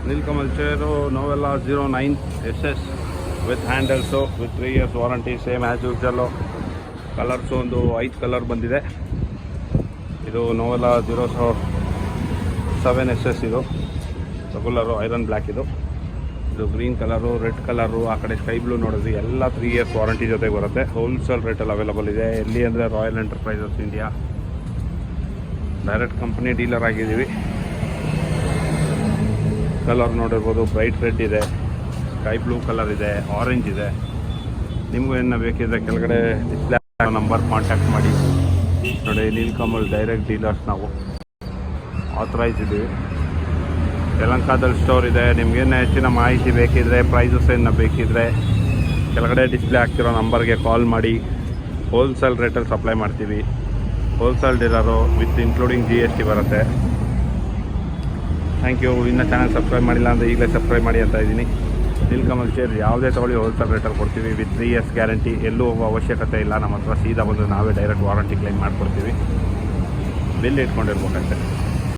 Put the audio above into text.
Nilkamal chair Novella 09 SS with handles with 3 years warranty, same as usual. Colours ಒಂದು 5 colour ಬಂದಿದೆ. ಇದು Novella 07 SS ಇದು regular iron black. ಇದು green colour, red colour, ಆ ಕಡೆ sky blue ನೋಡಿದ್ವಿ. ಎಲ್ಲ 3 years ವಾರಂಟಿ ಜೊತೆಗೆ ಬರುತ್ತೆ. ಹೋಲ್ಸೇಲ್ ರೇಟಲ್ಲಿ ಅವೈಲಬಲ್ ಇದೆ. ಎಲ್ಲಿ ಅಂದರೆ royal enterprises India, direct company dealer ಆಗಿದ್ದೀವಿ. ಕಲರ್ ನೋಡಿರ್ಬೋದು, ಬ್ರೈಟ್ ರೆಡ್ ಇದೆ, ಸ್ಕೈ ಬ್ಲೂ ಕಲರ್ ಇದೆ, ಆರೆಂಜ್ ಇದೆ. ನಿಮಗೂ ಏನು ಬೇಕಿದ್ರೆ ಕೆಳಗಡೆ ಡಿಸ್ಪ್ಲೇ ನಂಬರ್ ಕಾಂಟ್ಯಾಕ್ಟ್ ಮಾಡಿ. ನೋಡಿ, ನೀಲ್ಕಮಲ್ ಡೈರೆಕ್ಟ್ ಡೀಲರ್ಸ್ ನಾವು, ಆಥರೈಸ್ ಇದ್ದೀವಿ. ಯಲಹಂಕದಲ್ಲಿ ಸ್ಟೋರ್ ಇದೆ. ನಿಮಗೇನು ಹೆಚ್ಚಿನ ಮಾಹಿತಿ ಬೇಕಿದ್ದರೆ, ಪ್ರೈಸಸ್ ಏನು ಬೇಕಿದ್ದರೆ ಕೆಳಗಡೆ ಡಿಸ್ಪ್ಲೇ ಆಗ್ತಿರೋ ನಂಬರ್ಗೆ ಕಾಲ್ ಮಾಡಿ. ಹೋಲ್ಸೇಲ್ ರೇಟಲ್ಲಿ ಸಪ್ಲೈ ಮಾಡ್ತೀವಿ. Wholesale dealer with including GST ಬರುತ್ತೆ. Thank you. ಇನ್ನೂ ಚಾನಲ್ ಸಬ್ಸ್ಕ್ರೈಬ್ ಮಾಡಿಲ್ಲ ಅಂದರೆ ಈಗಲೇ ಸಬ್ಸ್ಕ್ರೈಬ್ ಮಾಡಿ ಅಂತ ಇದ್ದೀನಿ. ನೀಲ್ಕಮಲ್ ಚೇರ್ ಯಾವುದೇ ತೊಗೊಳ್ಳಿ ಹೋಲ್ಸೇಲ್ ರೇಟಲ್ಲಿ ಕೊಡ್ತೀವಿ ವಿತ್ 3 years ಗ್ಯಾರಂಟಿ. ಎಲ್ಲೂ ಹೋಗೋ ಅವಶ್ಯಕತೆ ಇಲ್ಲ. ನಮ್ಮ ಹತ್ರ ಸೀದಾ ಬಂದು ನಾವೇ ಡೈರೆಕ್ಟ್ ವಾರಂಟಿ ಕ್ಲೈಮ್ ಮಾಡಿಕೊಡ್ತೀವಿ. ಬಿಲ್ ಇಟ್ಕೊಂಡಿರ್ಬೇಕಂತೆ.